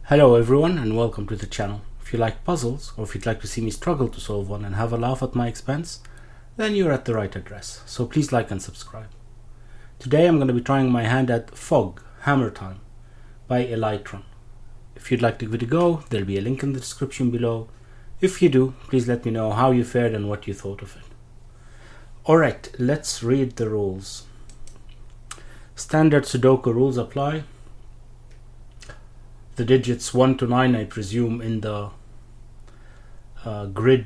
Hello everyone and welcome to the channel. If you like puzzles or if you'd like to see me struggle to solve one and have a laugh at my expense, then you're at the right address, so please like and subscribe. Today I'm going to be trying my hand at Fog, Hammetime by Elytron. If you'd like to give it a go, there'll be a link in the description below. If you do, please let me know how you fared and what you thought of it. Alright, let's read the rules. Standard Sudoku rules apply. The digits 1 to 9, I presume, in the grid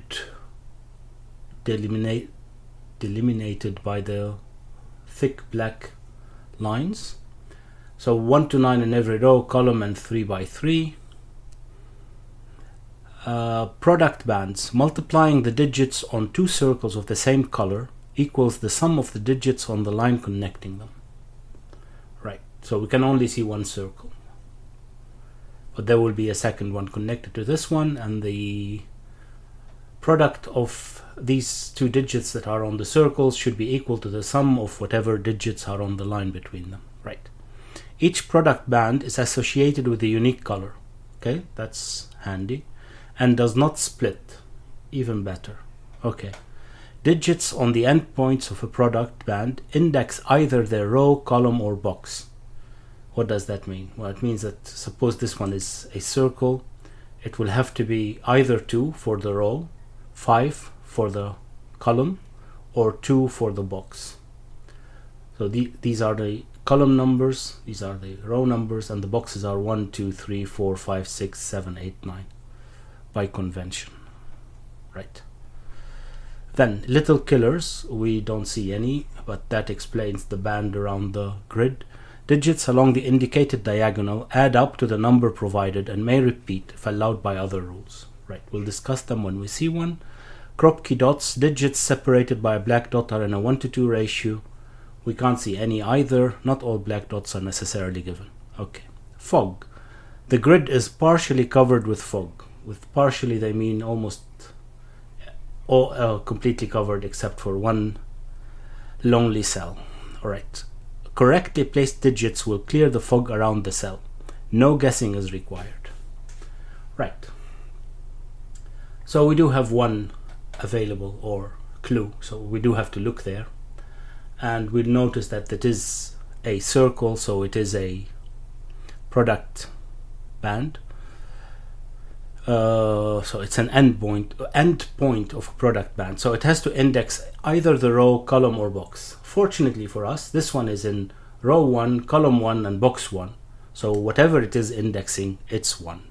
delimited by the thick black lines. So 1 to 9 in every row, column, and 3 by 3. Product bands. Multiplying the digits on two circles of the same color equals the sum of the digits on the line connecting them. Right, so we can only see one circle, but there will be a second one connected to this one, and the product of these two digits that are on the circles should be equal to the sum of whatever digits are on the line between them. Right. Each product band is associated with a unique color. Okay, that's handy. And does not split. Even better. Okay. Digits on the endpoints of a product band index either their row, column, or box. What does that mean? Well, it means that suppose this one is a circle, it will have to be either 2 for the row, 5 for the column, or 2 for the box. So these are the column numbers, these are the row numbers, and the boxes are 1, 2, 3, 4, 5, 6, 7, 8, 9 by convention. Right. Then little killers, we don't see any, but that explains the band around the grid. Digits along the indicated diagonal add up to the number provided and may repeat if allowed by other rules. Right, we'll discuss them when we see one. Kropki dots, digits separated by a black dot are in a 1:2 ratio. We can't see any either. Not all black dots are necessarily given. Okay. Fog. The grid is partially covered with fog. With partially they mean almost completely covered except for one lonely cell. Alright. Correctly placed digits will clear the fog around the cell. No guessing is required. Right. So we do have one available, or clue, so we do have to look there. And we'll notice that it is a circle, so it is a product band. So it's an end point of a product band. So it has to index either the row, column, or box. Fortunately for us, this one is in row 1, column 1, and box 1. So whatever it is indexing, it's 1.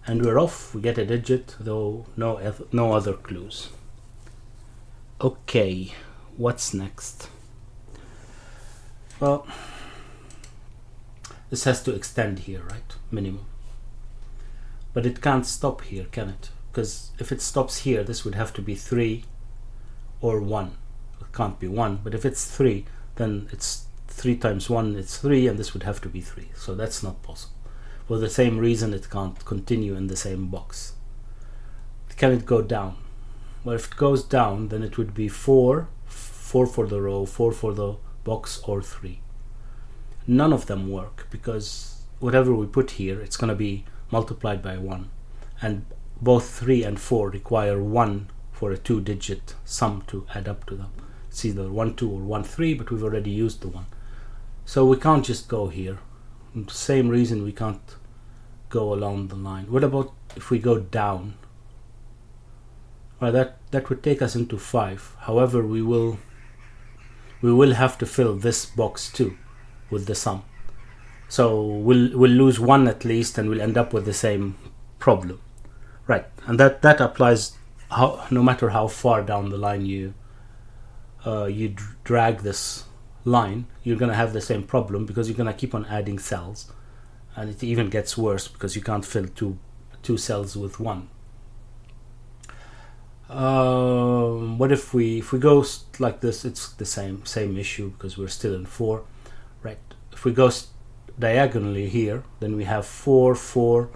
And we're off. We get a digit, though no other clues. Okay, what's next? Well, this has to extend here, right? Minimum. But it can't stop here, can it? Because if it stops here, this would have to be 3 or 1. It can't be 1, but if it's 3, then it's 3 times 1, it's 3, and this would have to be 3. So that's not possible. For the same reason, it can't continue in the same box. Can it go down? Well, if it goes down, then it would be 4 for the row, 4 for the box, or 3. None of them work, because whatever we put here, it's going to be multiplied by 1, and both 3 and 4 require 1 for a 2-digit sum to add up to them. It's either 1, 2 or 1, 3, but we've already used the 1, so we can't just go here. Same reason we can't go along the line. What about if we go down? Well, that would take us into 5. However, we will have to fill this box too with the sum. So we'll lose 1 at least, and we'll end up with the same problem. Right, and that applies no matter how far down the line you drag this line, you're going to have the same problem, because you're going to keep on adding cells, and it even gets worse because you can't fill two cells with 1. What if we go like this? It's the same issue because we're still in 4. Right, if we go diagonally here, then we have 4, 4,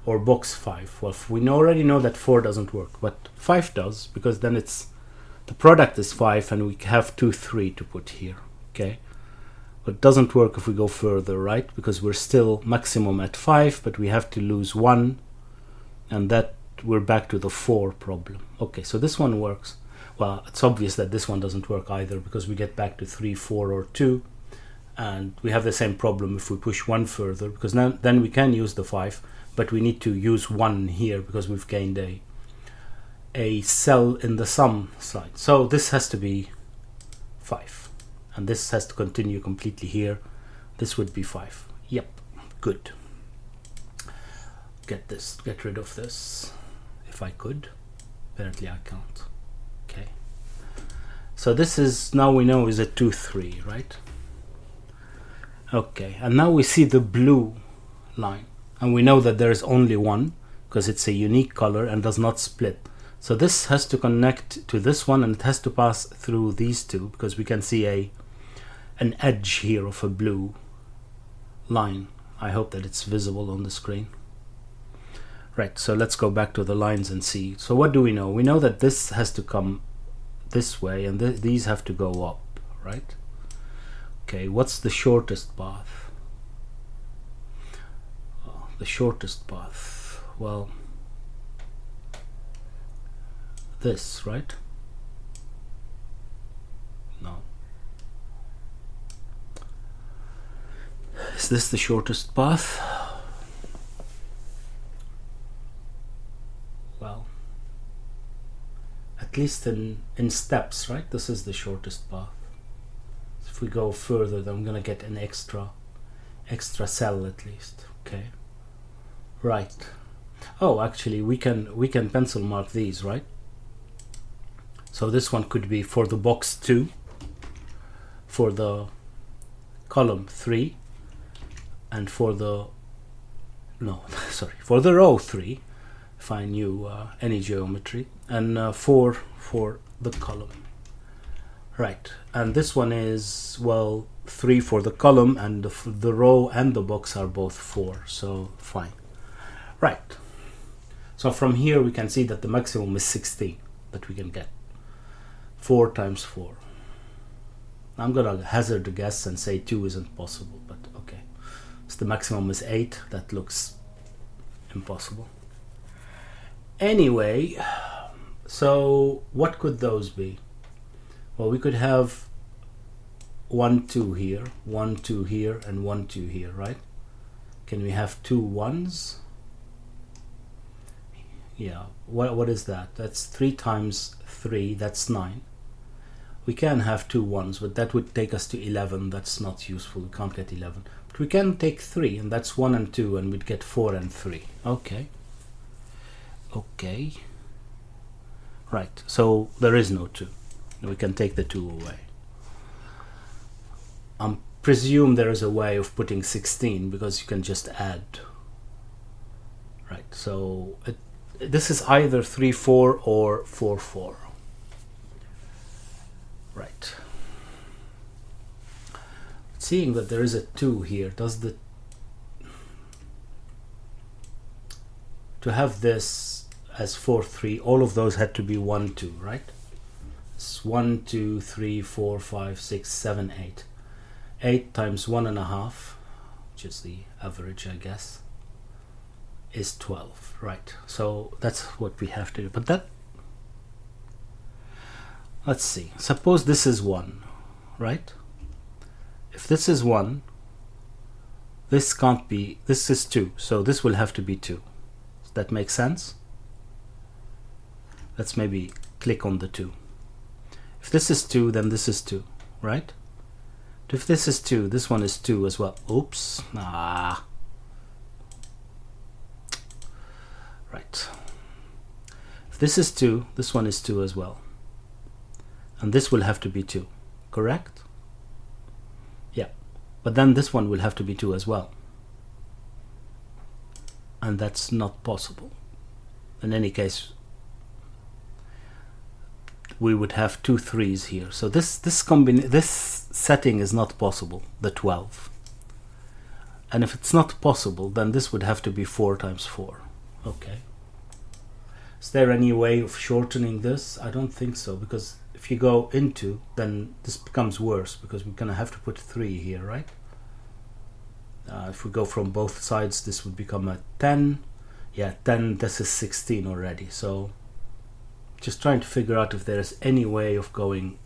or box 5. Well, we already know that 4 doesn't work, but 5 does, because then the product is 5, and we have 2, 3 to put here. Okay, It doesn't work if we go further, right? Because we're still maximum at 5, but we have to lose 1, and that we're back to the 4 problem. Okay, so this one works. Well, it's obvious that this one doesn't work either, because we get back to 3, 4, or 2, and we have the same problem if we push 1 further, because now then we can use the 5, but we need to use 1 here because we've gained a cell in the sum side. So this has to be 5. And this has to continue completely here. This would be 5. Yep, good. Get rid of this, if I could. Apparently I can't. Okay. So this is, now we know, is a 2, 3, right? Okay, and now we see the blue line. And we know that there is only one, because it's a unique color and does not split. So this has to connect to this one, and it has to pass through these two, because we can see an edge here of a blue line. I hope that it's visible on the screen. Right, so let's go back to the lines and see. So what do we know? We know that this has to come this way, and these have to go up, right? Okay, what's the shortest path? Oh, the shortest path, well, this, right? No. Is this the shortest path? Well, at least in steps, right? This is the shortest path. If we go further, then I'm gonna get an extra cell at least. Okay, right. Oh, actually, we can pencil mark these, right? So this one could be for the box 2, for the column 3, and for the for the row 3, if I knew any geometry, and 4 for the column. Right, and this one is, well, 3 for the column, and the row and the box are both 4, so fine. Right, so from here we can see that the maximum is 16 that we can get. 4 times 4. I'm gonna hazard a guess and say 2 isn't possible, but okay. So the maximum is 8. That looks impossible. Anyway, so what could those be? Well, we could have 1, 2 here, 1, 2 here, and 1, 2 here, right? Can we have 2 1s? Yeah, what is that? That's 3 times 3, that's 9. We can have 2 1s, but that would take us to 11. That's not useful, we can't get 11. But we can take 3, and that's 1 and 2, and we'd get 4 and 3. Okay. Okay. Right, so there is no 2. We can take the 2 away. I presume there is a way of putting 16, because you can just add. Right, so this is either 3 4 or 4 4. Right. Seeing that there is a 2 here, to have this as 4 3, all of those had to be 1 2, right? It's 1 2 3 4 5 6 7 8. 8 times 1.5, which is the average, I guess, is 12, right? So that's what we have to do. But that, let's see, suppose this is 1, right? If this is 1, this can't be, this is 2, so this will have to be 2. Does that make sense? Let's maybe click on the 2. If this is 2, then this is 2, right? If this is 2, this one is 2 as well. Oops. Right. If this is 2, this one is 2 as well. And this will have to be 2, correct? Yeah. But then this one will have to be 2 as well. And that's not possible. In any case, we would have 2 3s here. So this setting is not possible, the 12. And if it's not possible, then this would have to be 4 times 4. Okay. Is there any way of shortening this? I don't think so, because if you go into, then this becomes worse because we're gonna have to put 3 here, right? If we go from both sides, this would become a 10. Yeah, 10, this is 16 already. So just trying to figure out if there's any way of going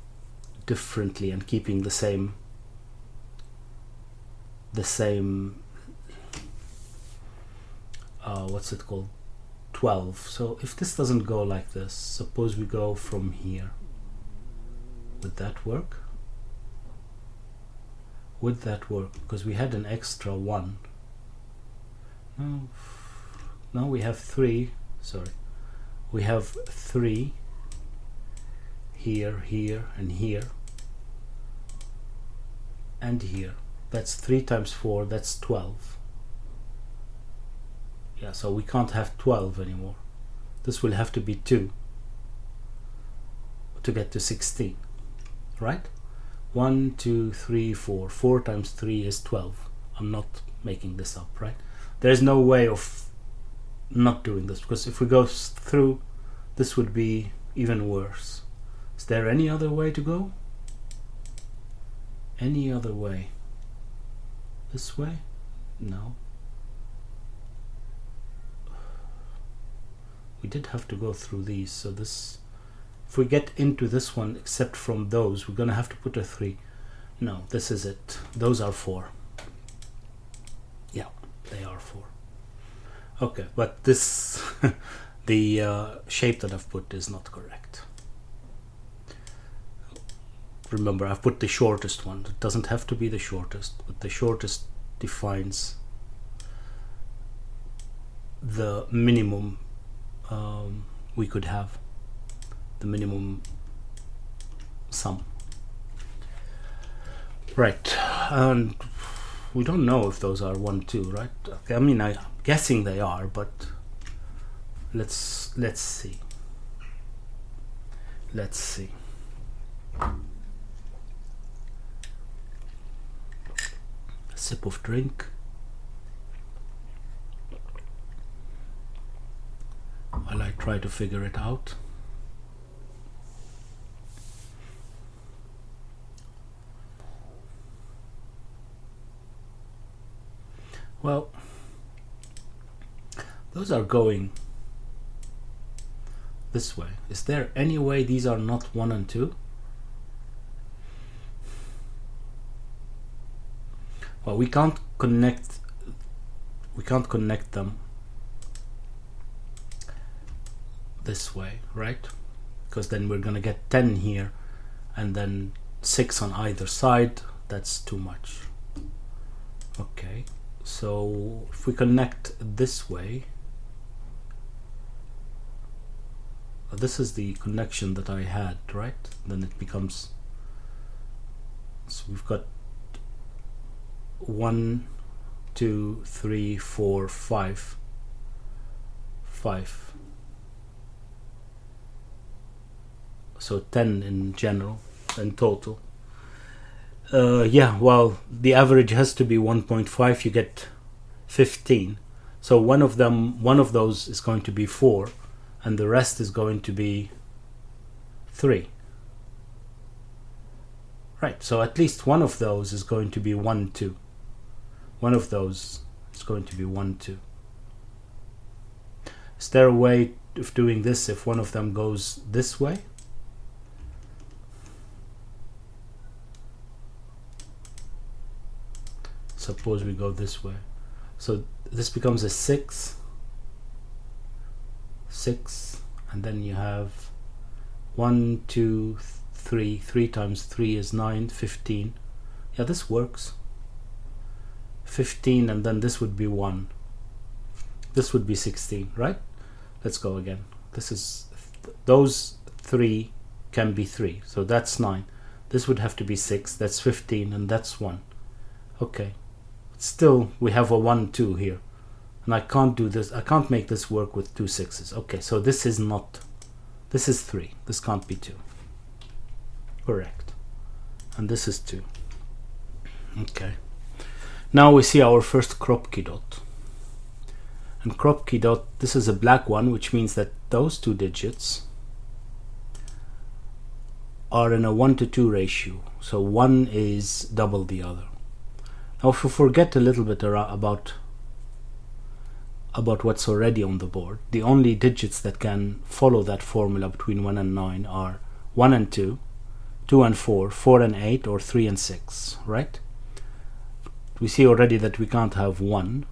differently and keeping the same what's it called, 12. So if this doesn't go like this, suppose we go from here, would that work? Would that work? Because we had an extra 1. No, we have 3. Sorry, we have 3 here, here, and here, and here. That's 3 times 4, that's 12. Yeah, so we can't have 12 anymore. This will have to be 2 to get to 16, right? 1, 2, 3, 4. 4 times 3 is 12. I'm not making this up, right? There's no way of not doing this, because if we go through, this would be even worse. Is there any other way to go? Any other way? This way? No. We did have to go through these, so this, if we get into this one except from those, we're gonna have to put a 3. No, this is it. Those are 4. Yeah, they are 4. Okay, but this the shape that I've put is not correct. Remember, I've put the shortest one. It doesn't have to be the shortest, but the shortest defines the minimum we could have, the minimum sum. Right, and we don't know if those are 1, 2, right? Okay, I mean, I'm guessing they are, but let's see. Let's see. A sip of drink. While I try to figure it out. Well, those are going this way. Is there any way these are not 1 and 2? Well, we can't connect them this way, right? Because then we're gonna get 10 here and then 6 on either side. That's too much. Okay, so if we connect this way, this is the connection that I had, right? Then it becomes, so we've got 1, 2, 3, 4, 5. So 10 in general, in total. Yeah, well, the average has to be 1.5. You get 15. So one of those is going to be 4, and the rest is going to be 3. Right, so at least one of those is going to be 1, 2. One of those is going to be 1, 2. Is there a way of doing this if one of them goes this way? Suppose we go this way. So this becomes a 6, and then you have 1, 2, 3. 3 times 3 is 9, 15. Yeah, this works. 15, and then this would be 1. This would be 16, right? Let's go again. This is, those 3 can be 3, so that's 9. This would have to be 6, that's 15, and that's 1. Okay. Still, we have a 1, 2 here. And I can't do this. I can't make this work with 2 6s. Okay, so this is not, this is 3. This can't be 2. Correct. And this is 2. Okay. Now we see our first kropki dot. And kropki dot, this is a black one, which means that those 2 digits are in a 1:2 ratio, so one is double the other. Now if we forget a little bit about what's already on the board, the only digits that can follow that formula between 1 and 9 are 1 and 2, 2 and 4, 4 and 8, or 3 and 6, right? We see already that we can't have 1.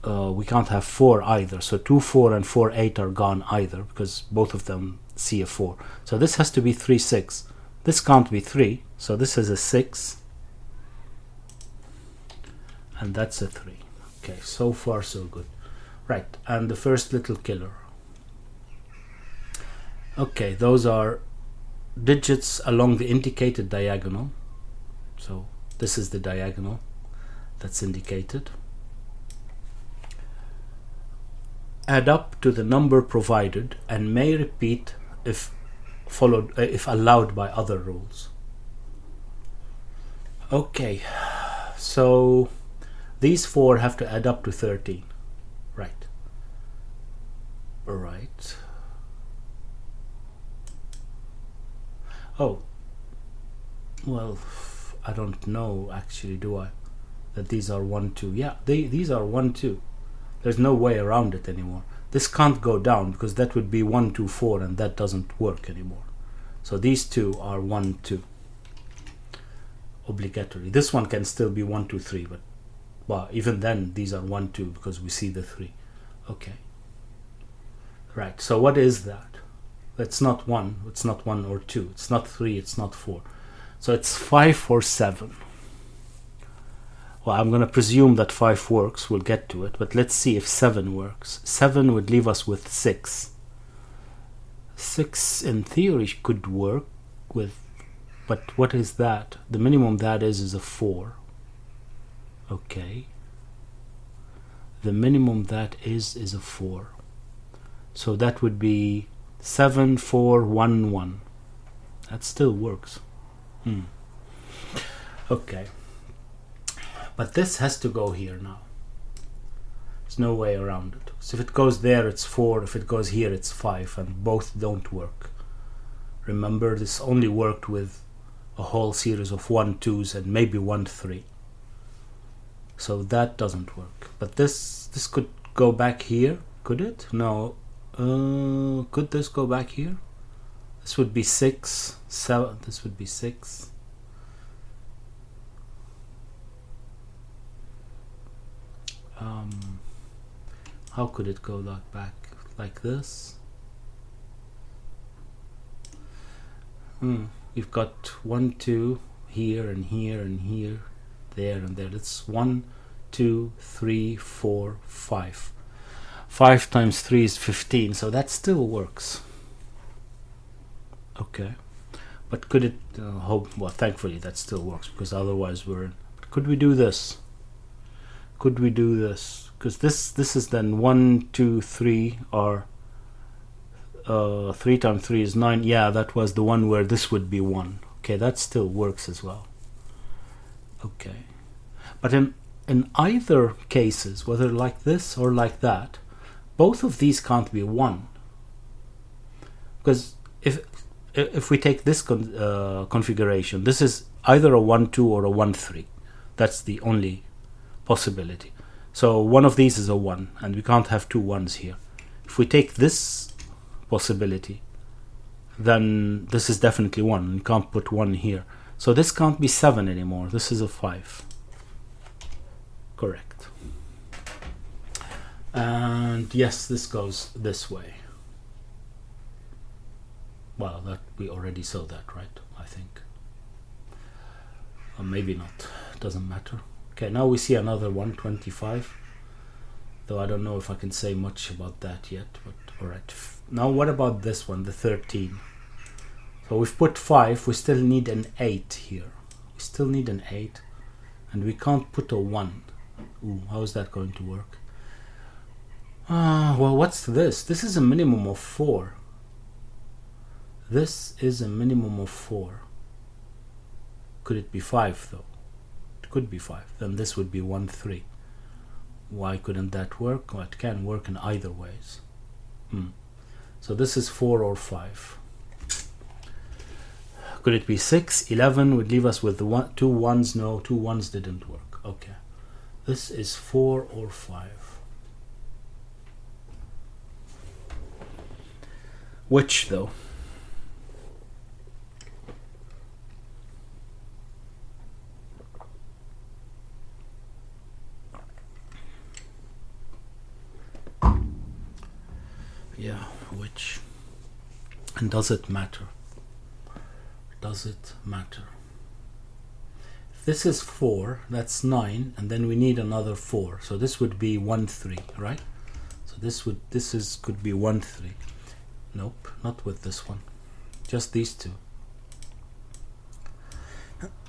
We can't have 4 either, so 2, 4 and 4, 8 are gone either, because both of them see a 4. So this has to be 3, 6. This can't be 3, so this is a 6, and that's a 3. Okay, so far so good. Right, and the first little killer. Okay, those are digits along the indicated diagonal. So this is the diagonal that's indicated. Add up to the number provided and may repeat if allowed by other rules. Okay, so these 4 have to add up to 13, right? Right. Oh, well, I don't know actually, do I? That these are 1, 2. Yeah, these are 1, 2. There's no way around it anymore. This can't go down because that would be 1, 2, 4, and that doesn't work anymore. So these 2 are 1, 2. Obligatory. This one can still be 1, 2, 3, but well, even then these are 1, 2 because we see the 3. Okay. Right, so what is that? It's not 1, it's not 1 or 2, it's not 3, it's not 4. So it's 5 or 7. Well, I'm going to presume that 5 works, we'll get to it, but let's see if 7 works. 7 would leave us with 6. 6 in theory could work with, but what is that? The minimum that is a 4. Okay. The minimum that is a 4. So that would be 7, 4, 1, 1. That still works. Okay. But this has to go here now. There's no way around it. So if it goes there, it's 4. If it goes here, it's 5. And both don't work. Remember, this only worked with a whole series of 1, 2s and maybe 1, 3. So that doesn't work. But this could go back here. Could it? No. Could this go back here? This would be 6, 7. This would be 6. How could it go back like this? We've got 1, 2 here and here and here, there and there. It's 1, 2, 3, 4, 5. 5 times 3 is 15, so that still works. Okay, but could it well, thankfully that still works, because otherwise we're in. Could we do this? Could we do this? Because this is then 1, 2, 3, or 3 times 3 is 9. Yeah, that was the one where this would be 1. Okay, that still works as well. Okay, but in either cases, whether like this or like that, both of these can't be 1, because if we take this configuration, this is either a 1, 2 or a 1, 3. That's the only possibility. So one of these is a 1, and we can't have 2 1s here. If we take this possibility, then this is definitely 1. We can't put 1 here. So this can't be 7 anymore. This is a 5. Correct. And yes, this goes this way. Well, that we already saw that, right? I think. Or maybe not. Doesn't matter. Okay, now we see another one, 25. Though I don't know if I can say much about that yet. But alright. Now what about this one, the 13? So we've put 5. We still need an 8 here. We still need an 8. And we can't put a 1. Ooh, how is that going to work? Well, what's this? This is a minimum of 4. This is a minimum of 4. Could it be 5 though? It could be 5. Then this would be 1, 3. Why couldn't that work? Well, it can work in either ways. So this is 4 or 5. Could it be 6? 11 would leave us with the two ones. No, two ones didn't work. Okay. This is 4 or 5. Which though? Yeah, which? And does it matter? Does it matter? If this is 4, that's 9, and then we need another 4. So this would be 1, 3, right? So this could be 1, 3. Nope, not with this one. Just these two.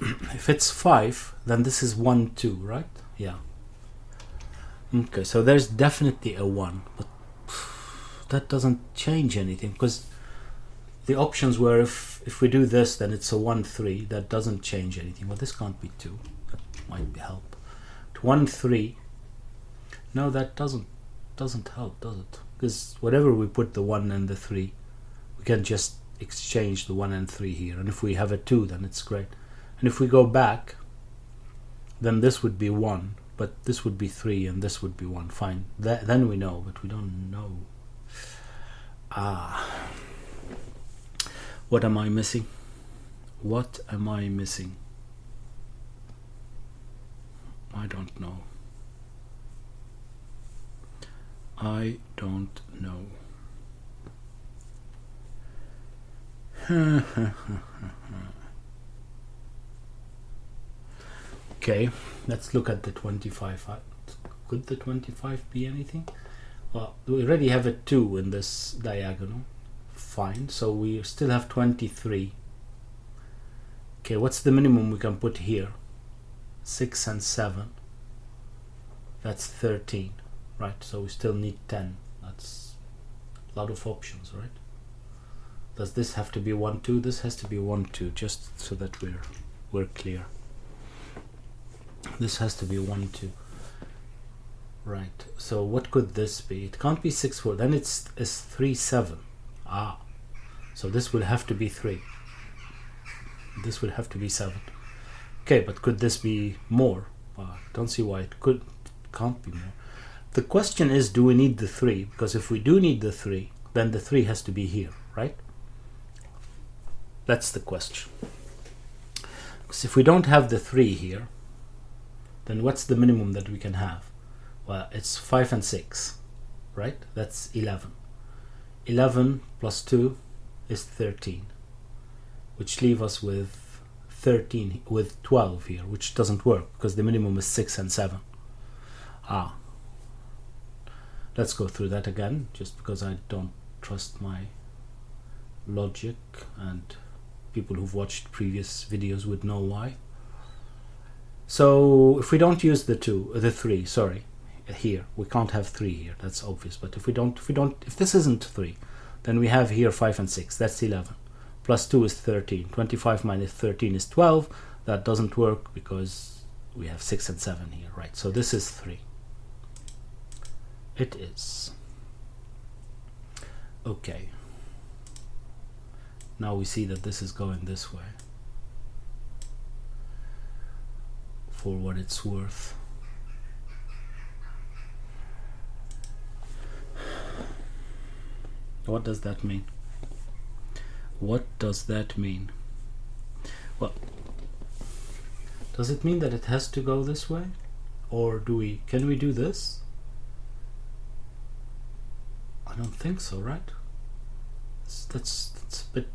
If it's 5, then this is 1, 2, right? Yeah. Okay, so there's definitely a 1, but that doesn't change anything, because the options were if we do this, then it's a 1, 3. That doesn't change anything. Well, this can't be 2. That might help. 1, 3. No, that doesn't help, does it? Because whatever we put the 1 and the 3, we can just exchange the 1 and 3 here. And if we have a 2, then it's great. And if we go back, then this would be 1, but this would be 3, and this would be 1. Fine. Then we know, but we don't know. What am I missing? What am I missing? I don't know. I don't know. Okay, let's look at the 25. Could the 25 be anything? Well, we already have a 2 in this diagonal. Fine, so we still have 23. Okay, what's the minimum we can put here? 6 and 7. That's 13, right? So we still need 10. That's a lot of options, right? Does this have to be 1, 2? This has to be 1, 2, just so that we're clear. This has to be 1, 2. Right, so what could this be? It can't be 6, 4. Then it's 3, 7. So this will have to be 3. This would have to be 7. Okay, but could this be more? Don't see why it can't be more. The question is, do we need the 3? Because if we do need the 3, then the 3 has to be here, right? That's the question. Because if we don't have the 3 here, then what's the minimum that we can have? Well, it's 5 and 6, right? That's 11. 11 plus 2 is 13, which leave us with 12 here, which doesn't work because the minimum is 6 and 7. Let's go through that again, just because I don't trust my logic, and people who've watched previous videos would know why. So if we don't use the 3, sorry, here we can't have 3 here, that's obvious. But if this isn't 3, then we have here 5 and 6. That's 11 plus 2 is 13. 25 minus 13 is 12. That doesn't work because we have 6 and 7 here, right? So this is 3. It is. Okay, now we see that this is going this way, for what it's worth. What does that mean? What does that mean? Well, does it mean that it has to go this way? Or can we do this? I don't think so, right? That's a bit,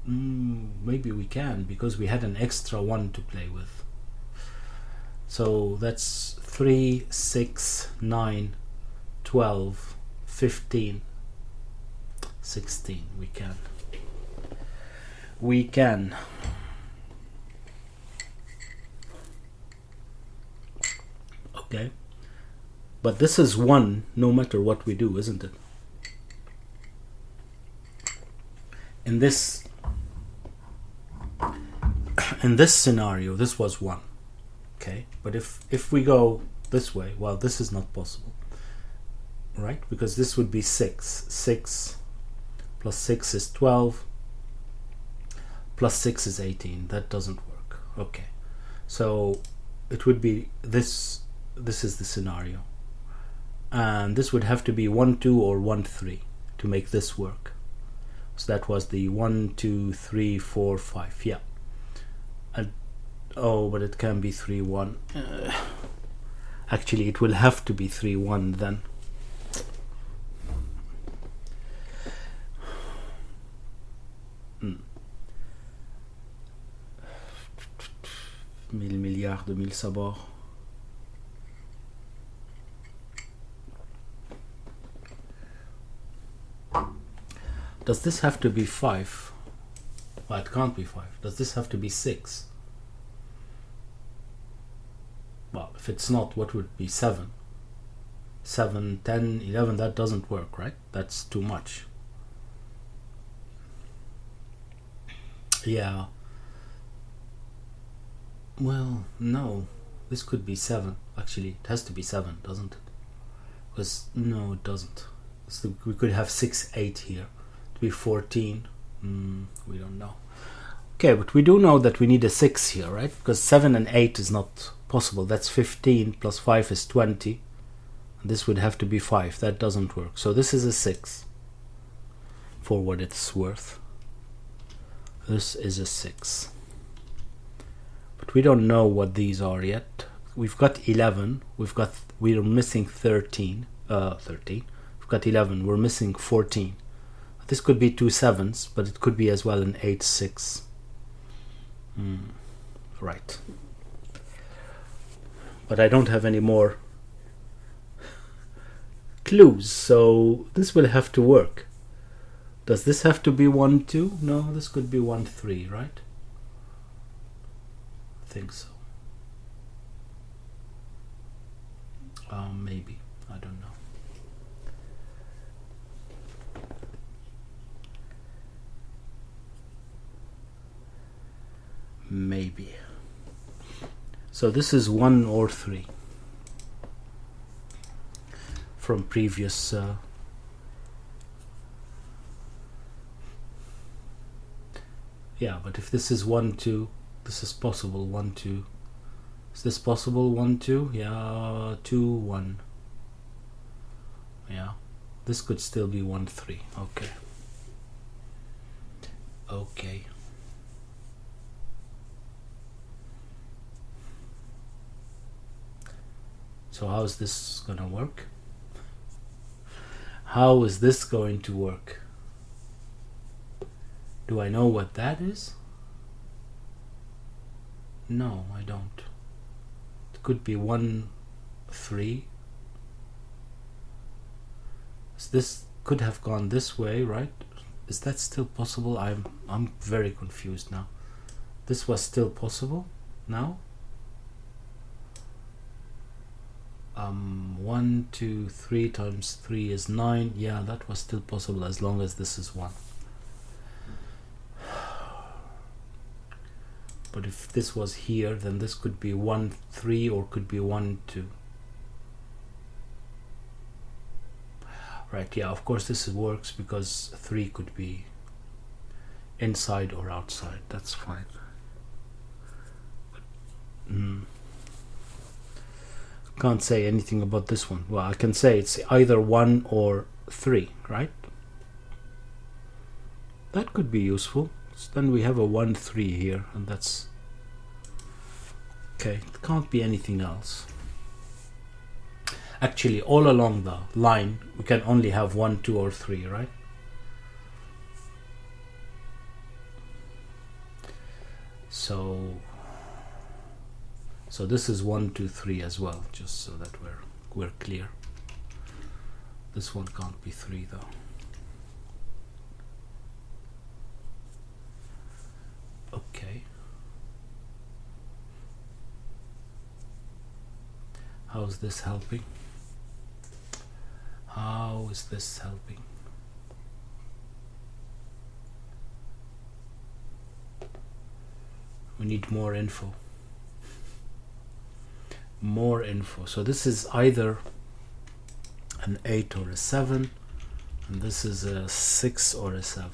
maybe we can, because we had an extra 1 to play with. So that's 3, 6, 9, 12, 15, 16. We can. Okay. But this is 1 no matter what we do, isn't it? In this scenario, this was 1. Okay, but if we go this way, well, this is not possible, right? Because this would be 6. 6 plus 6 is 12, plus 6 is 18. That doesn't work. Okay, so it would be this. This is the scenario, and this would have to be 1 2 or 1 3 to make this work. So that was the 1 2 3 4 5. Yeah. And oh, but it can be 3 1. Actually, it will have to be 3 1 then. Mille milliards de mille sabords. Does this have to be 5? Well, it can't be 5. Does this have to be 6? Well, if it's not, what would be 7? 7, 10, 11, that doesn't work, right? That's too much. Yeah. Well, no. This could be 7. Actually, it has to be 7, doesn't it? Because, no, it doesn't. So we could have 6, 8 here. To be 14. We don't know. Okay, but we do know that we need a 6 here, right? Because 7 and 8 is not possible. That's 15 plus 5 is 20. And this would have to be 5. That doesn't work. So this is a 6 for what it's worth. This is a 6. But we don't know what these are yet. We've got 11. We're missing 13. 13. We've got 11. We're missing 14. This could be 2 7s, but it could be as well an 8 6. Right. But I don't have any more clues, so this will have to work. Does this have to be 1 2? No, this could be 1 3, right? I think so. Maybe. I don't know. Maybe. So this is 1 or 3 from previous yeah, but if this is 1 2, this is possible. 1 2. Is this possible? 1 2? Yeah, 2 1. Yeah, this could still be 1 3. Okay. Okay. So how is this gonna work? How is this going to work? Do I know what that is? No, I don't. It could be 1 3. So this could have gone this way, right? Is that still possible? I'm very confused now. This was still possible now? 1 2 3 times 3 is 9. Yeah, that was still possible as long as this is 1. But if this was here, then this could be 1 3 or could be 1 2. Right, yeah, of course this works because 3 could be inside or outside. That's fine. Can't say anything about this one. Well, I can say it's either 1 or 3, right? That could be useful. So then we have a 1 3 here, and that's okay. It can't be anything else. Actually, all along the line we can only have 1 2 or 3, right? So this is 1 2 3 as well, just so that we're clear. This one can't be 3 though. Okay. How is this helping? How is this helping? We need more info. More info. So this is either an 8 or a 7, and this is a 6 or a 7.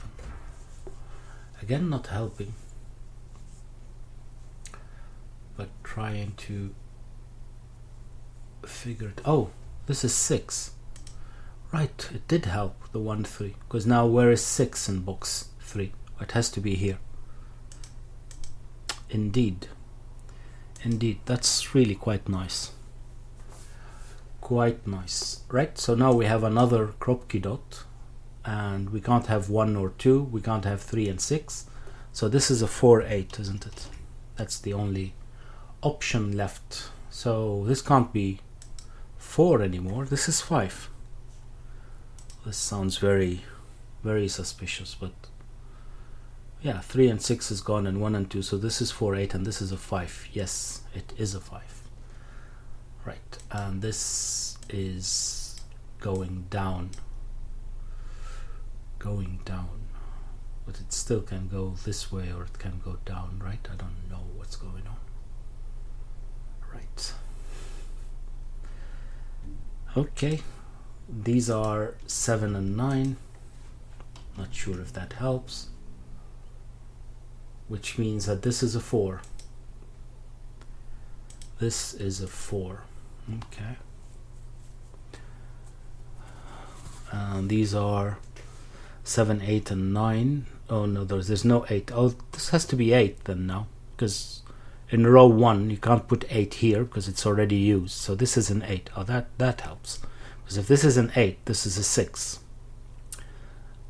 Again, not helping. but trying to figure it. Oh, this is 6. Right, it did help, the 1 3, because now where is 6 in box 3? It has to be here. Indeed, that's really quite nice. Quite nice. Right, so now we have another kropki dot, and we can't have 1 or 2, we can't have 3 and 6, so this is a 4 8, isn't it? That's the only option left. So this can't be 4 anymore, this is 5. This sounds very, very suspicious, but yeah, 3 and 6 is gone, and 1 and 2, so this is 4 8, and this is a 5. Yes, it is a 5. Right, and this is going down, but it still can go this way or it can go down, right? I don't know what's going on. Right. Okay, these are 7 and 9. Not sure if that helps, which means that this is a 4. This is a 4. Okay. And these are 7, 8, and 9. Oh no, there's no 8. Oh, this has to be 8 then now, because in row 1 you can't put 8 here because it's already used. So this is an 8. Oh, that helps. Because if this is an 8, this is a 6.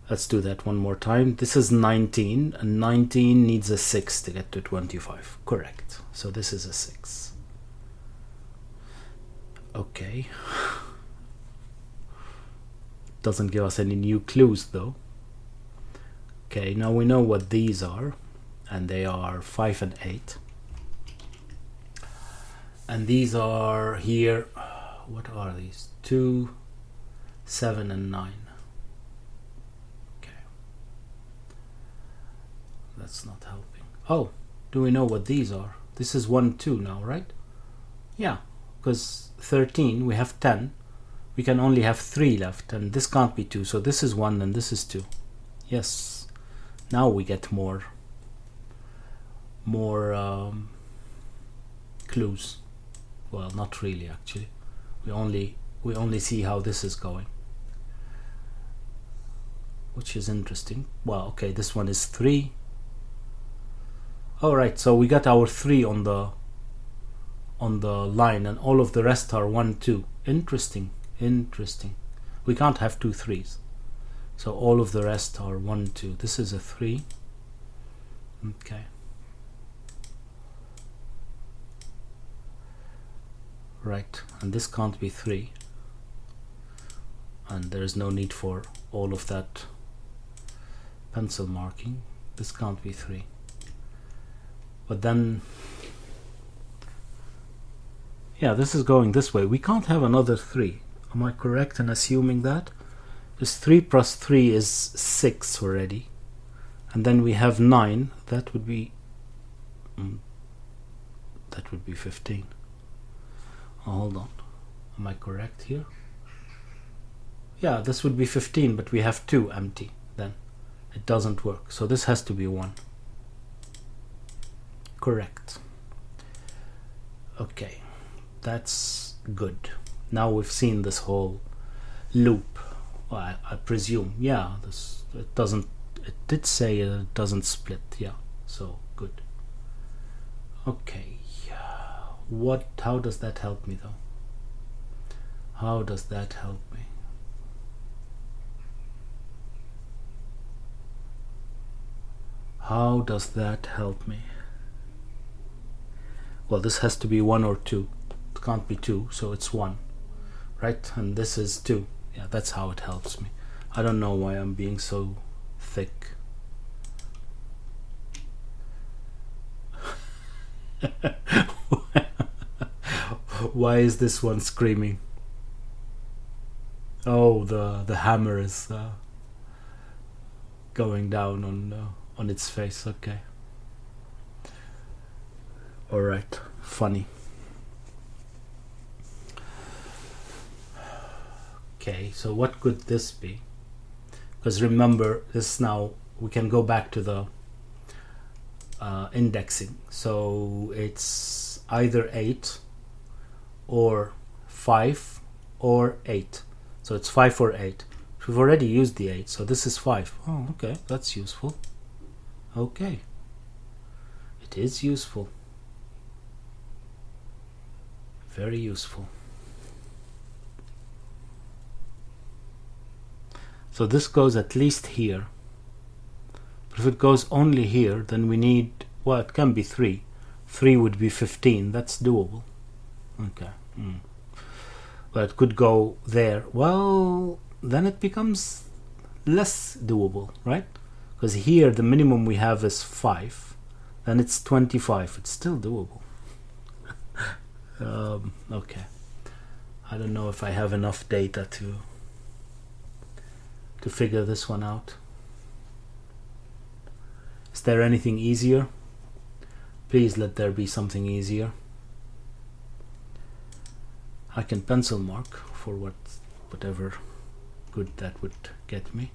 Let's do that one more time. This is 19, and 19 needs a 6 to get to 25. Correct. So this is a 6. Okay. Doesn't give us any new clues though. Okay, now we know what these are, and they are 5 and 8. And these are here, what are these? 2, 7, and 9. Okay. That's not helping. Oh, do we know what these are? This is 1, 2 now, right? Yeah, because 13, we have 10. We can only have 3 left, and this can't be 2, so this is 1 and this is 2. Yes, now we get more clues. Well, not really actually. We only see how this is going, which is interesting. Well, okay, this one is 3. All right, so we got our 3 on the line, and all of the rest are 1, 2. Interesting. We can't have 2 3s, so all of the rest are 1, 2. This is a 3. Okay. Right, and this can't be 3, and there is no need for all of that pencil marking. This can't be 3, but then yeah, this is going this way. We can't have another 3. Am I correct in assuming that? Because 3 plus 3 is 6 already, and then we have 9. That would be 15. Oh, hold on, am I correct here? Yeah, this would be 15, but we have 2 empty. Then it doesn't work, so this has to be 1. Correct. Okay, that's good. Now we've seen this whole loop. Well, I presume, yeah, it did say it doesn't split. Yeah, so good. Okay, how does that help me though? How does that help me? How does that help me? Well, this has to be 1 or 2. It can't be 2, so it's 1, right? And this is 2. Yeah, that's how it helps me. I don't know why I'm being so thick. Why is this one screaming? Oh, the hammer is going down on its face. Okay. All right. Funny. Okay, so what could this be? Because remember, this now we can go back to the indexing. So it's either 8 or 5 or 8. So it's 5 or 8. We've already used the 8, so this is 5. Oh, okay, that's useful. Okay, it is useful. Very useful. So this goes at least here. But if it goes only here, then we need, well, it can be 3. 3 would be 15. That's doable. Okay. But it could go there. Well, then it becomes less doable, right? Because here the minimum we have is 5. Then it's 25. It's still doable. Okay. I don't know if I have enough data to figure this one out. Is there anything easier? Please let there be something easier. I can pencil mark for whatever good that would get me.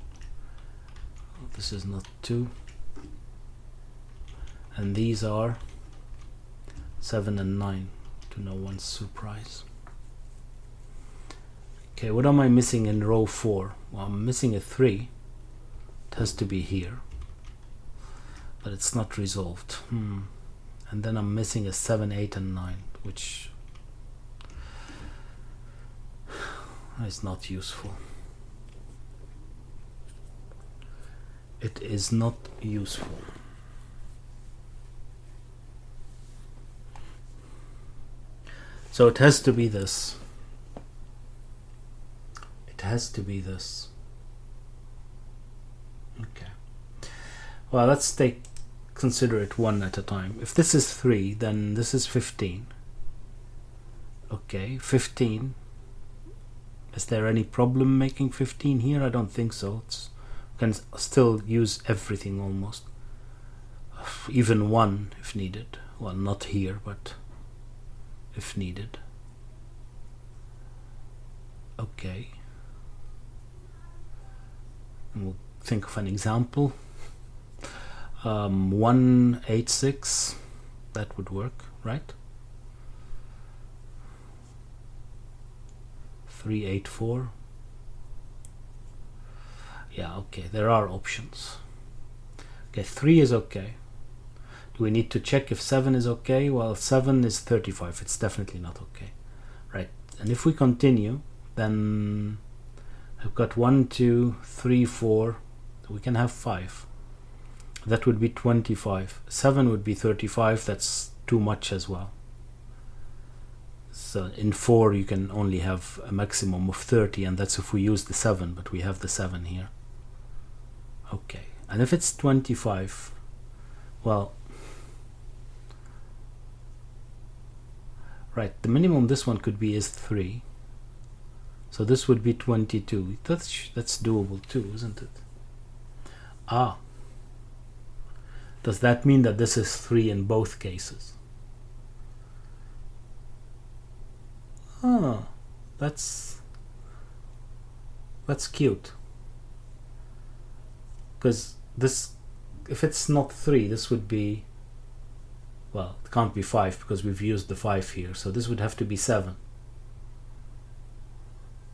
This is not 2. And these are 7 and 9, to no one's surprise. Okay, what am I missing in row 4? Well, I'm missing a 3. It has to be here. But it's not resolved. And then I'm missing a 7, 8, and 9, which is not useful. It is not useful. So it has to be this. It has to be this. Okay. Well, let's consider it one at a time. If this is 3, then this is 15. Okay, 15. Is there any problem making 15 here? I don't think so. Can still use everything almost. Even 1 if needed. Well, not here, but if needed. Okay. And we'll think of an example. 186, that would work, right? 384. Yeah, okay, there are options. Okay, 3 is okay. Do we need to check if 7 is okay? Well, 7 is 35. It's definitely not okay. Right, and if we continue, then I've got 1, 2, 3, 4. We can have 5. That would be 25. 7 would be 35. That's too much as well. So in 4 you can only have a maximum of 30, and that's if we use the 7, but we have the 7 here. Okay, and if it's 25, well, right, the minimum this one could be is 3. So this would be 22. That's doable too, isn't it? Ah. Does that mean that this is 3 in both cases? Ah, that's cute. Because this, if it's not 3, this would be, well, it can't be 5 because we've used the 5 here. So this would have to be 7.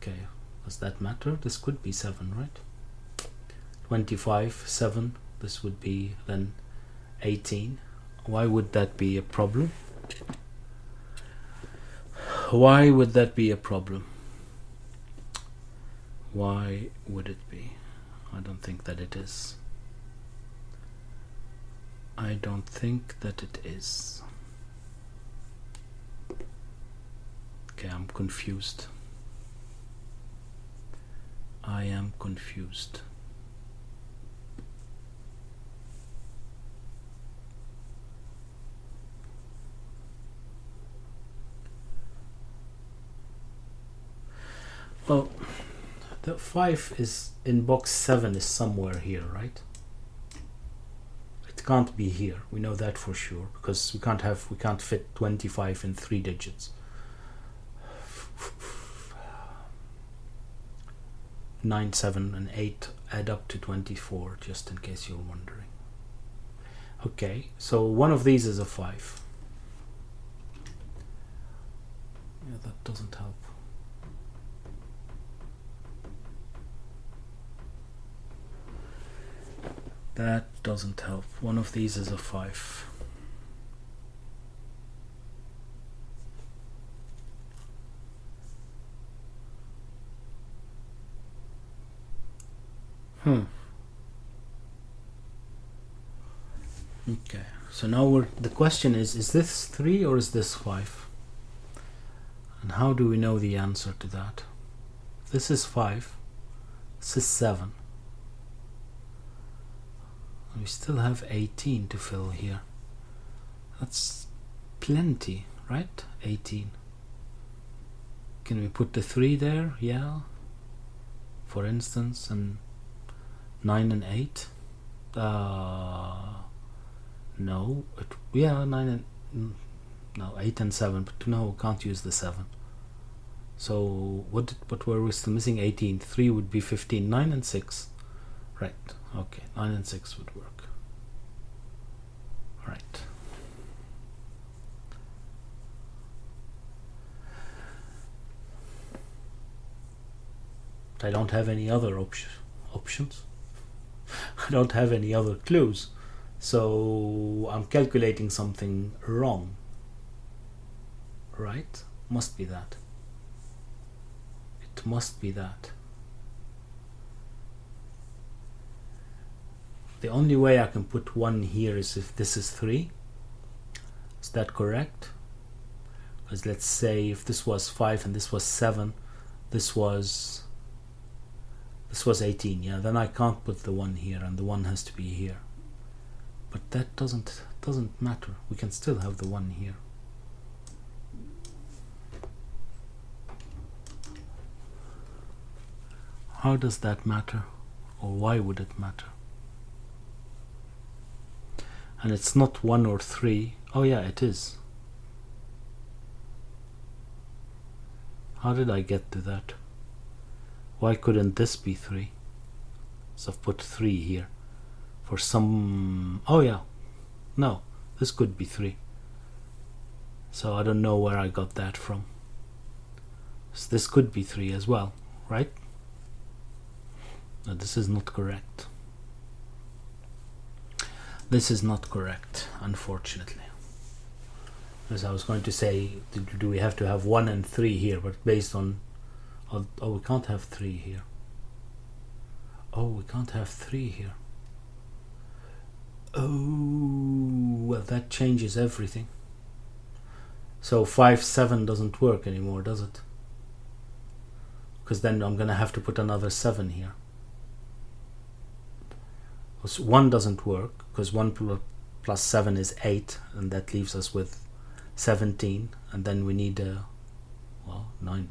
Okay, does that matter? This could be 7, right? 25, 7. This would be then 18. Why would that be a problem? Why would that be a problem? Why would it be? I don't think that it is. I don't think that it is. Okay, I'm confused. I am confused. Well, the 5 is in box 7 is somewhere here, right? It can't be here. We know that for sure because we can't fit 25 in 3 digits. 9, 7, and 8 add up to 24, just in case you're wondering. Okay, so one of these is a 5. Yeah, that doesn't help. That doesn't help. One of these is a 5. Okay, so now the question is this 3 or is this 5? And how do we know the answer to that? This is 5, this is 7. We still have 18 to fill here. That's plenty, right? 18. Can we put the 3 there? Yeah. For instance, and 9 and 8. No. 9 and no, 8 and 7. But no, we can't use the 7. So what were we still missing? 18. 3 would be 15. 9 and 6. Right. Okay. 9 and 6 would work. Right. I don't have any other options. I don't have any other clues. So I'm calculating something wrong. Right? Must be that. It must be that. The only way I can put 1 here is if this is 3. Is that correct? Because let's say if this was 5 and this was 7, this was 18, yeah, then I can't put the 1 here and the 1 has to be here. But that doesn't matter. We can still have the 1 here. How does that matter? Or why would it matter? And it's not 1 or 3. Oh yeah, it is. How did I get to that? Why couldn't this be 3? So I've put 3 here. For some... Oh yeah. No, this could be 3. So I don't know where I got that from. So this could be 3 as well, right? No, this is not correct. This is not correct, unfortunately. As I was going to say, do we have to have 1 and 3 here, but based on... Oh, we can't have 3 here. Oh, we can't have 3 here. Oh, well, that changes everything. So 5, 7 doesn't work anymore, does it? Because then I'm going to have to put another 7 here. 1 doesn't work, because 1 plus 7 is 8, and that leaves us with 17, and then we need 9,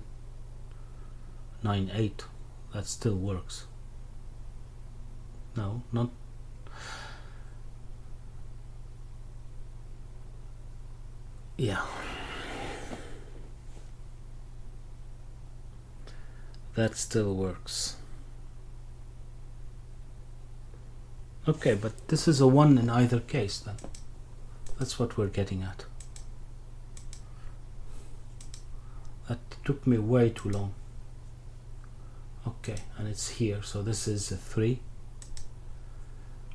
8. That still works. No, not... Yeah. That still works. Okay, but this is a 1 in either case then. That's what we're getting at. That took me way too long. Okay, and it's here, so this is a 3.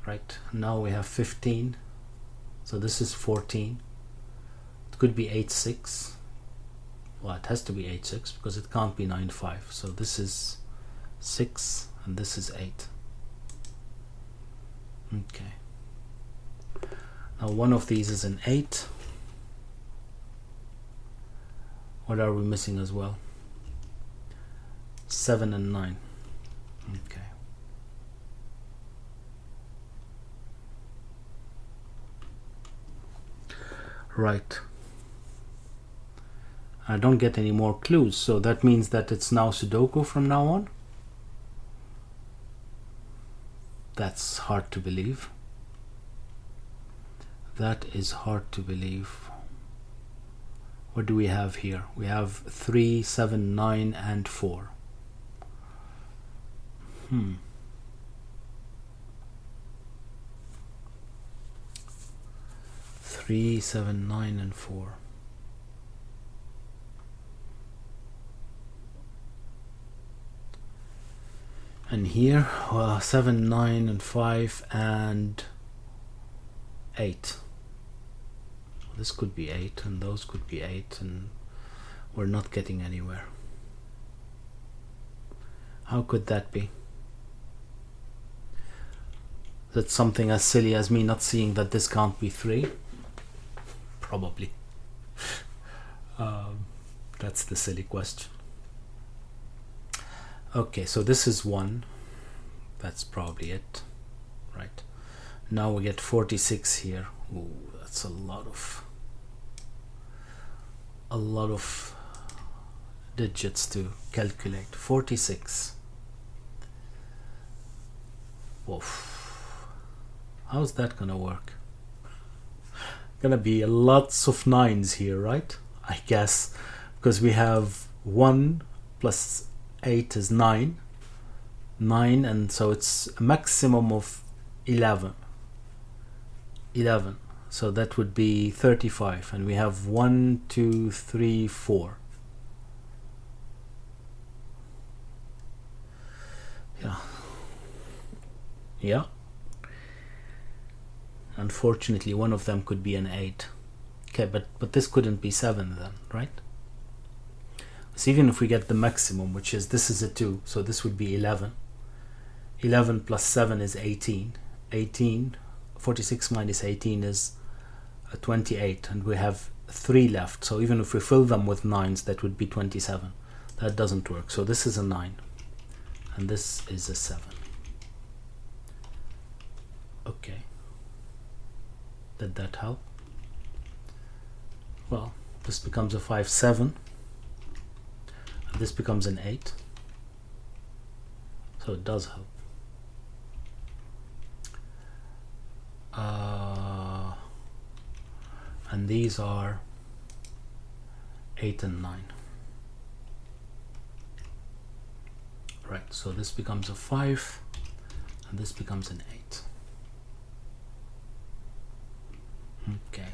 Right, now we have 15. So this is 14. It could be 8, 6. Well, it has to be 8, 6 because it can't be 9, 5. So this is 6 and this is 8. Okay. Now one of these is an 8. What are we missing as well? 7 and 9. Okay. Right. I don't get any more clues, so that means that it's now Sudoku from now on? That's hard to believe. That is hard to believe. What do we have here? We have 3, 7, 9, and 4. 3, 7, 9, and 4. And here 7, 9 and 5 and 8. This could be 8 and those could be 8, and we're not getting anywhere. How could that be? That's something as silly as me not seeing that this can't be 3? Probably. That's the silly question. Okay, so this is 1. That's probably it, right? Now we get 46 here. Ooh, that's a lot of digits to calculate. 46. Woof. How's that gonna work? Gonna be lots of 9s here, right? I guess, because we have 1 plus 8 is 9, and so it's a maximum of 11. So that would be 35, and we have 1, 2, 3, 4. Yeah. Unfortunately, one of them could be an 8. Okay, but this couldn't be 7 then, right? So even if we get the maximum, which is, this is a 2, so this would be 11. 11 plus 7 is 18. 46 minus 18 is 28, and we have 3 left. So even if we fill them with 9s, that would be 27. That doesn't work. So this is a 9, and this is a 7. Okay. Did that help? Well, this becomes a 5, 7. And this becomes an 8. So it does help. And these are 8 and 9. Right, so this becomes a 5, and this becomes an 8. Okay.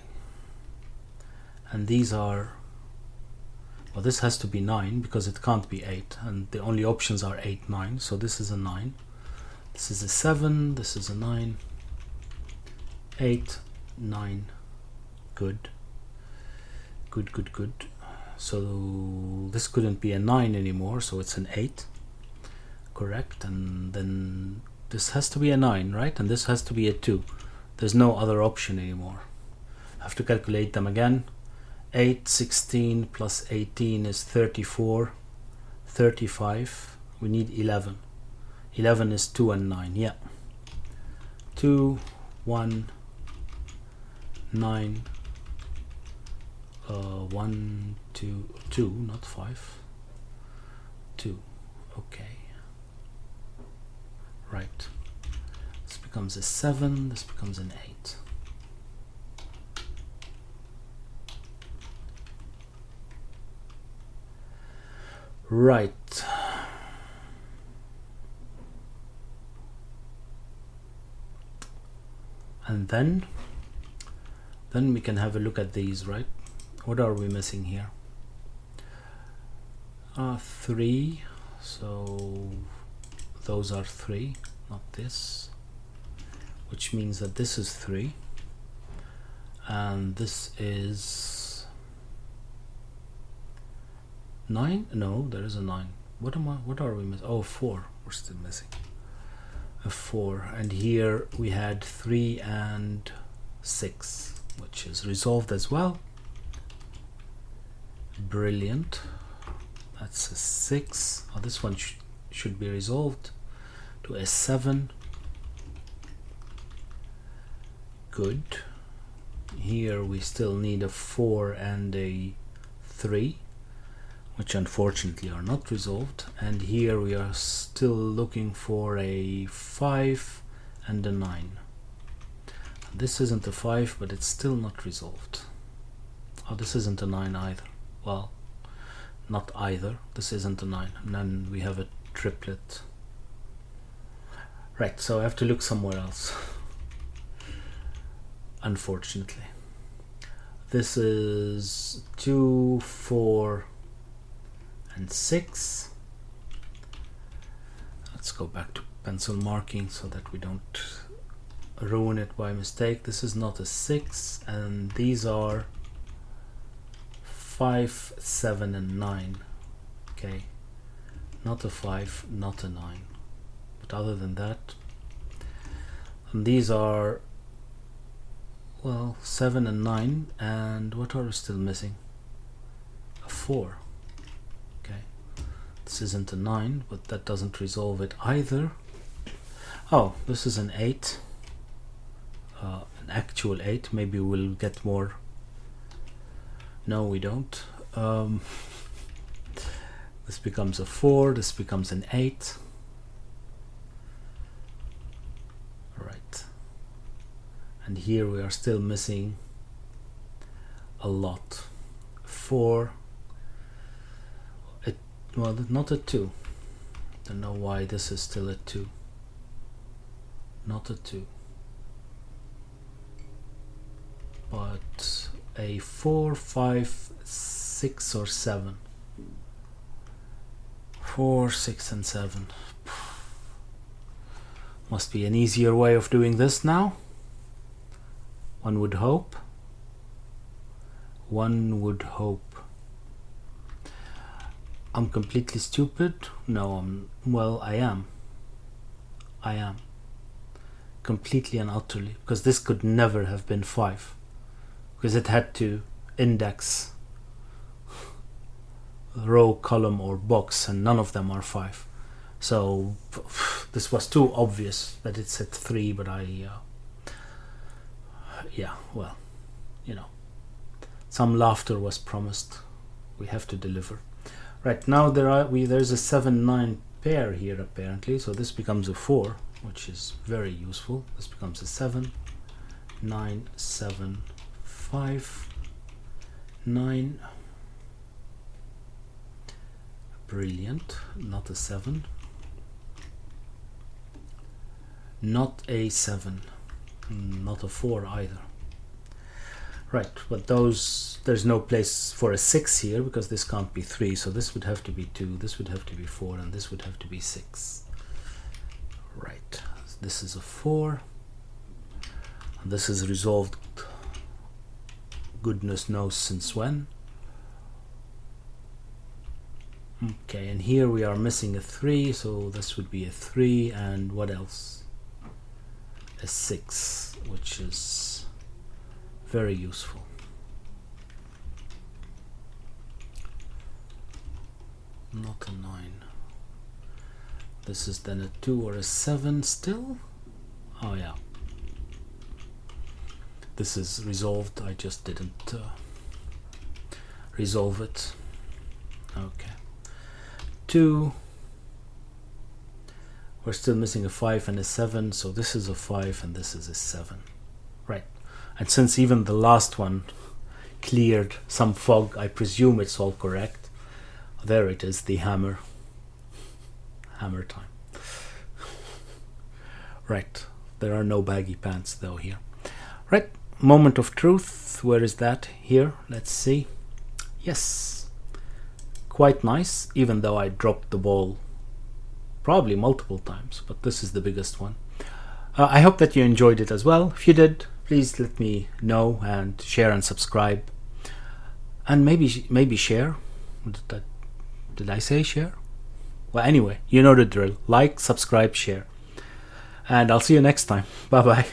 And these are, well, this has to be 9 because it can't be 8, and the only options are 8, 9. So this is a 9. This is a 7. This is a 9. 8, 9. Good. Good. So this couldn't be a 9 anymore, so it's an 8. Correct. And then this has to be a 9, right? And this has to be a 2. There's no other option anymore. I have to calculate them again. 8, 16 plus 18 is 34. 35. We need 11. 11 is 2 and 9. Yeah. 2, 1, 9. 1, 2, 2, not 5. 2. Okay. Right. This becomes a 7. This becomes an 8. Right. And then we can have a look at these, right? What are we missing here? 3. So those are 3, not this, which means that this is 3, and this is 9. No, there is a 9. What are we missing? Oh, 4. We're still missing a 4, and here we had 3 and 6, which is resolved as well. Brilliant. That's a 6. Oh, this one should be resolved to a 7. Good. Here we still need a 4 and a 3, which unfortunately are not resolved, and here we are still looking for a 5 and a 9. This isn't a 5, but it's still not resolved. Oh, this isn't a 9 either. Well, not either. This isn't a 9, and then we have a triplet. Right, so I have to look somewhere else. Unfortunately. This is 2, 4, and 6. Let's go back to pencil marking so that we don't ruin it by mistake. This is not a 6, and these are 5, 7, and 9. Okay, not a 5, not a 9. But other than that, and these are, well, 7 and 9, and what are we still missing? A 4. Okay, this isn't a 9, but that doesn't resolve it either. Oh, this is an 8. An actual 8. Maybe we'll get more. No, we don't. This becomes a 4. This becomes an 8. Right. And here we are still missing a lot. 4. Well, not a 2. Don't know why this is still a 2. Not a 2. But a 4, 5, 6, or 7. 4, 6, and 7. Must be an easier way of doing this now. One would hope. One would hope. I'm completely stupid. No, I am. I am. Completely and utterly. Because this could never have been 5. Because it had to index row, column, or box, and none of them are 5. So this was too obvious that it's at 3, but yeah, well, you know, some laughter was promised. We have to deliver. Right, now there's a 7-9 pair here apparently, so this becomes a 4, which is very useful. This becomes a 7, 9, 7, 5, 9. Brilliant. Not a 7. Not a 7. Not a 4 either. Right, but there's no place for a 6 here because this can't be 3, so this would have to be 2, this would have to be 4, and this would have to be 6. Right, this is a 4, and this is resolved goodness knows since when. Okay, and here we are missing a 3, so this would be a 3, and what else? A 6, which is very useful. Not a 9. This is then a 2 or a 7 still? Oh yeah. This is resolved. I just didn't resolve it. Okay. 2. We're still missing a 5 and a 7, so this is a 5 and this is a 7. Right. And since even the last one cleared some fog, I presume it's all correct. There it is, the hammer. Hammer time. Right. There are no baggy pants though here. Right. Moment of truth. Where is that? Here. Let's see. Yes. Quite nice, even though I dropped the ball probably multiple times, but this is the biggest one. I hope that you enjoyed it as well. If you did, please let me know and share and subscribe, and maybe share. Did I say share? Well, anyway, you know the drill. Like, subscribe, share, and I'll see you next time. Bye bye.